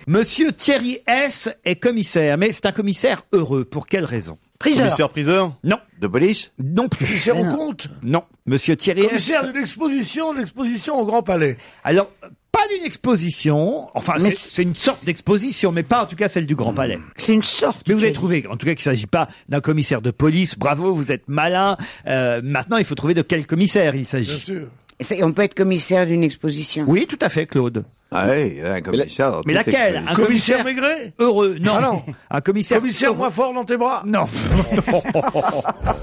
Monsieur Thierry S. est commissaire, mais c'est un commissaire heureux. Pour quelle raison? Commissaire-priseur? Non. De police? Non plus. Commissaire au compte? Non. Monsieur Thierry Commissaire S. d'une exposition au Grand Palais. Alors, pas d'une exposition, enfin c'est une sorte d'exposition, mais pas en tout cas celle du Grand Palais. C'est une sorte. Mais vous avez trouvé, en tout cas qu'il ne s'agit pas d'un commissaire de police, bravo, vous êtes malin. Maintenant, il faut trouver de quel commissaire il Bien s'agit. sûr. On peut être commissaire d'une exposition. Oui, tout à fait, Claude. Ah oui, un commissaire. Mais laquelle? Un Commissaire Maigret? heureux? Non. Ah non. Un commissaire. Commissaire moins fort dans tes bras? Non.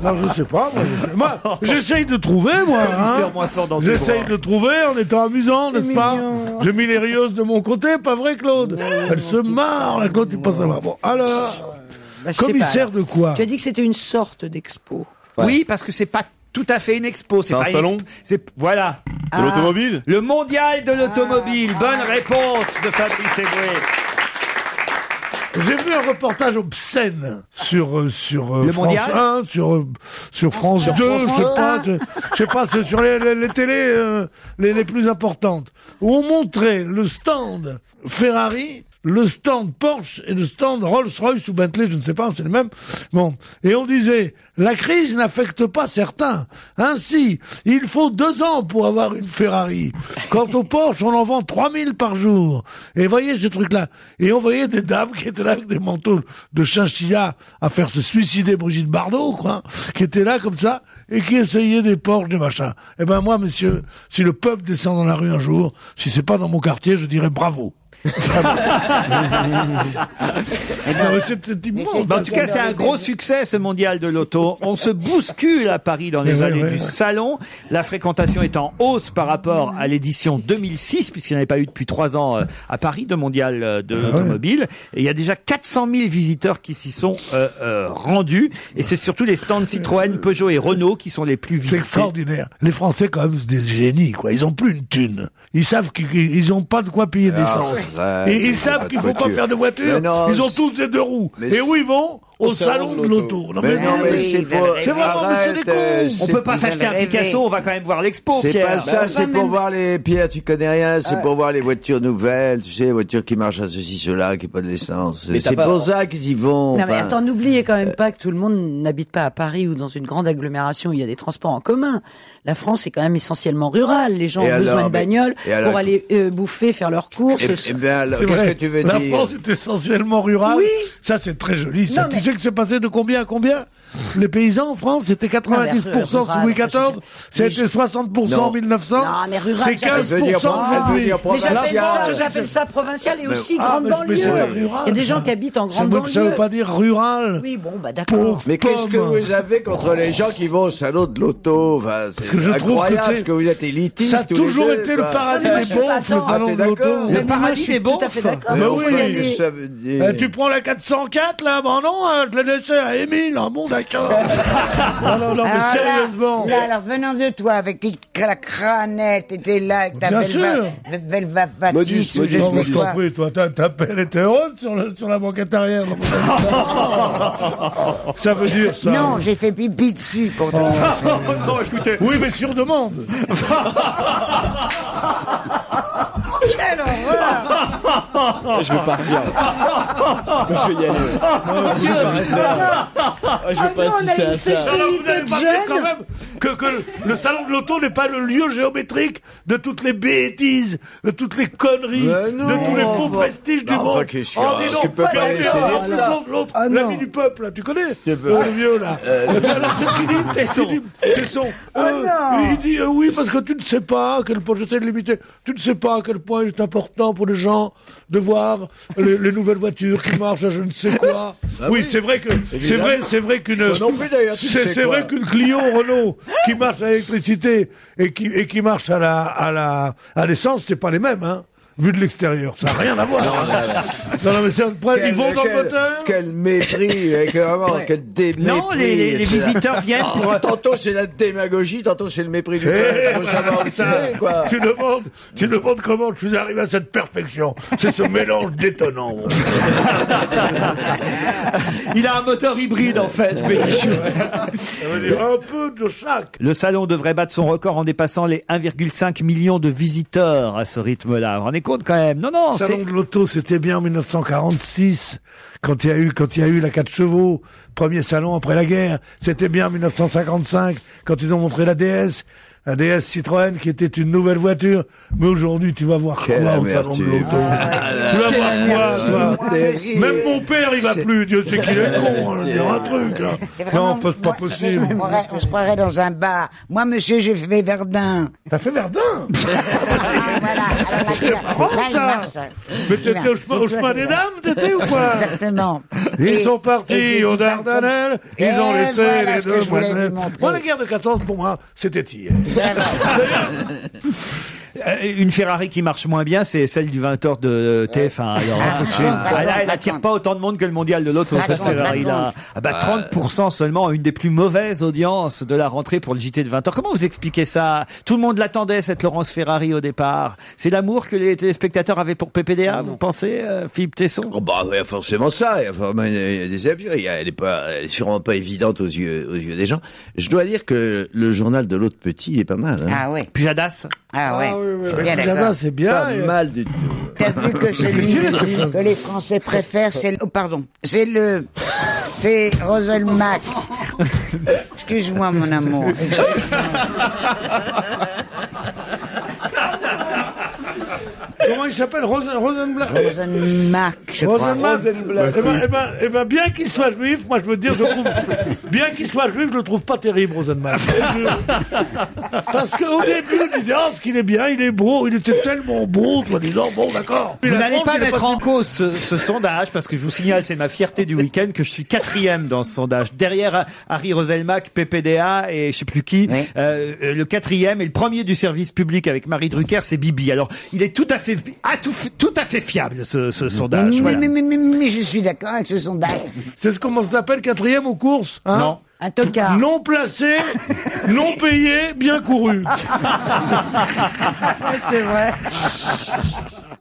Non, je sais pas. Moi, j'essaye de trouver, moi. Commissaire moins fort dans tes J'essaye bras. de trouver en étant amusant, n'est-ce pas? J'ai mis les rieuses de mon côté, pas vrai, Claude? Elle se marre, la Claude, tu passes à voir. Bon, alors, Bah, je sais commissaire pas. de quoi? Tu as dit que c'était une sorte d'expo. Oui, parce que c'est pas tout à fait une expo. C'est un pas une salon? Voilà. De l'automobile? Le mondial de l'automobile. Bonne réponse de Fabrice Eboué. J'ai vu un reportage obscène sur Le France mondial 1, sur France 2, je sais pas, c'est sur les télés les plus importantes, où on montrait le stand Ferrari, le stand Porsche et le stand Rolls-Royce ou Bentley, je ne sais pas, c'est le même. Bon. Et on disait, la crise n'affecte pas certains. Ainsi, il faut 2 ans pour avoir une Ferrari. Quant au Porsche, on en vend 3000 par jour. Et voyez ce truc-là. Et on voyait des dames qui étaient là avec des manteaux de chinchilla à faire se suicider Brigitte Bardot, quoi. Qui étaient là comme ça et qui essayaient des Porsche, des machins. Eh ben, moi, monsieur, si le peuple descend dans la rue un jour, si c'est pas dans mon quartier, je dirais bravo. Non, mais c'est immense. En tout cas, c'est un gros succès, ce mondial de l'auto. On se bouscule à Paris dans les allées du salon. La fréquentation est en hausse par rapport à l'édition 2006, puisqu'il n'y en avait pas eu depuis 3 ans à Paris de mondial de l'automobile. Et il y a déjà 400 000 visiteurs qui s'y sont rendus. Et c'est surtout les stands Citroën, Peugeot et Renault qui sont les plus C'est visités. extraordinaire. Les Français, quand même, c'est des génies, quoi. Ils ont plus une thune. Ils savent qu'ils ont pas de quoi payer d'essence. Et ils savent qu'il faut pas faire de voiture. Ils ont tous des 2 roues. Et où ils vont? Au salon de l'auto. Non, Mais non, mais c'est pas... c'est vraiment, mais c'est des cons. On peut pas s'acheter un Picasso, on va quand même voir l'expo, C'est Pierre. pas ça, c'est pour voir les... Pierre, tu connais rien, c'est pour voir les voitures nouvelles, tu sais, les voitures qui marchent à ceci, cela, qui pas de l'essence. C'est pour ça qu'ils y vont. Non mais enfin. attends, n'oubliez quand même pas que tout le monde n'habite pas à Paris ou dans une grande agglomération où il y a des transports en commun. La France est quand même essentiellement rurale. Les gens Et ont besoin alors, de bagnoles et alors, pour aller bouffer, faire leurs courses. Eh bien, alors, C'est qu'est-ce vrai. que tu veux La dire? France est essentiellement rurale. Oui. Ça, c'est très joli. Ça. Non, Tu mais- sais que c'est passé de combien à combien? Les paysans en France, c'était 90% sous rural, Louis XIV, c'était 60% en 1900, Non, mais rural, c'est j'appelle- 15% aujourd'hui. Mais j'appelle ça provincial et aussi grande banlieue. Il y a des gens qui habitent en grande banlieue. Ça veut pas dire rural. Oui, bon, bah d'accord. Pauvre Mais qu'est-ce que pomme. vous avez contre les gens qui vont au salon de l'auto? Enfin, c'est que je trouve que incroyable, c'est- parce que vous êtes élitiste. Ça a tous les toujours deux, été le quoi. paradis Ah, mais moi, des je suis pas beaufs, le d'accord. salon Ah, t'es de l'auto. d'accord. Mais moi, paradis je suis des tout à beaufs. fait d'accord. Mais Il oui, faut y mais aller. Ça veut dire... Tu prends la 404 là, bon non, je le laissais à Émile, hein, bon d'accord. Non, mais Ah, sérieusement. Là, alors, venant de toi, avec la crânette, t'étais là, avec ta Bien sûr. Velvatis, ou je Non, mais sais je t'en quoi. prie, toi, ta pelle était heureuse sur la banquette arrière. Ça veut dire ça. Non, j'ai fait pipi dessus pour toi. Non, écoutez. Oui, mais sur demande. Quelle horreur! Je vais partir. Je vais y aller. Je vais pas rester là. Je vais pas assister à ça. Alors, vous n'avez pas vu quand même que le salon de l'auto n'est pas le lieu géométrique de toutes les bêtises, de toutes les conneries, Mais non, de tous les faux enfin, prestiges du non, monde. enfin, qu'est-ce qu'il y Oh, a? dis donc, Tu peux pas regardez, laisser oh, dire ça. l'autre, Ah, non. l'ami du peuple, là, tu connais? Le vieux, là. Tesson. Il dit, oui, parce que tu ne sais pas à quel point, j'essaie de l'imiter, tu ne sais pas à quel point il est important pour les gens de voir les nouvelles voitures qui marchent à je ne sais quoi. Oui, c'est vrai que, c'est vrai qu'une, Moi non plus, d'ailleurs, tu sais c'est quoi. vrai qu'une Clio Renault qui marche à l'électricité et qui marche à l'essence, c'est pas les mêmes, hein. Vu de l'extérieur, ça n'a rien à voir. Non, mais c'est un problème. Ils vont dans le moteur. Quel mépris, vraiment, quel démépris. Non, les visiteurs viennent pour... Tantôt c'est la démagogie, tantôt c'est le mépris du Eh, peuple. Faut savoir où tu es, quoi. tu demandes comment je suis arrivé à cette perfection. C'est ce mélange détonnant. Il a un moteur hybride, en fait, Bénichou. Ça veut dire un peu de chaque. Le salon devrait battre son record en dépassant les 1,5 million de visiteurs à ce rythme-là. Vous vous rendez compte ? compte quand même. Non, non, Salon de l'auto, c'était bien en 1946, quand il y a eu la 4 chevaux, premier salon après la guerre. C'était bien en 1955, quand ils ont montré la DS Citroën, qui était une nouvelle voiture. Mais aujourd'hui, tu vas voir quoi au salon de l'auto? Tu vas voir quoi, toi? Même mon père, il va plus. Dieu sait qu'il est con, on dire un truc, là. Non, c'est pas possible. On se croirait dans un bar. Moi, monsieur, j'ai fait Verdun. T'as fait Verdun? Voilà. Là, il marche. Mais t'étais au chemin des dames, t'étais ou quoi? Exactement. Ils sont partis aux Dardanelles, ils ont laissé les deux demoiselles. Moi, la guerre de 14, pour moi, c'était hier. Une Ferrari qui marche moins bien, c'est celle du 20h de TF1. Alors, là, elle attire pas autant de monde que le mondial de l'auto, cette Ferrari-là. 30% seulement, une des plus mauvaises audiences de la rentrée pour le JT de 20h. Comment vous expliquez ça? Tout le monde l'attendait, cette Laurence Ferrari, au départ. C'est l'amour que les téléspectateurs avaient pour PPDA, vous pensez, Philippe Tesson? Oh bah, ouais, forcément ça. Il y a des abus. Elle est sûrement pas évidente aux yeux des gens. Je dois dire que le journal de l'autre petit, il est pas mal. Hein. Ah oui. Pujadas? Ah ouais. Bien d'accord. C'est bien. Pas mal du tout. T'as vu que celui que les Français préfèrent, c'est c'est Roselmack. Excuse-moi, mon amour. Comment il s'appelle? Rosenblatt? Roselmack, je crois. Eh ben, bien qu'il soit juif, moi je veux dire, bien qu'il soit juif, je le trouve pas terrible, Rosenblatt. Parce qu'au début, on disait, ce qu'il est bien, il est beau, il était tellement beau, toi disant, bon, d'accord. Vous n'allez pas mettre en cause ce sondage, parce que je vous signale, c'est ma fierté du week-end, que je suis 4e dans ce sondage. Derrière Harry Roselmack, PPDA et je sais plus qui, oui. Le 4e et le premier du service public avec Marie Drucker, c'est Bibi. Alors, il est tout à fait fiable, ce sondage. Mais je suis d'accord avec ce sondage. C'est comment ça s'appelle, 4e aux courses, hein? Non. Un tocard. Non placé, non payé, bien couru. C'est vrai.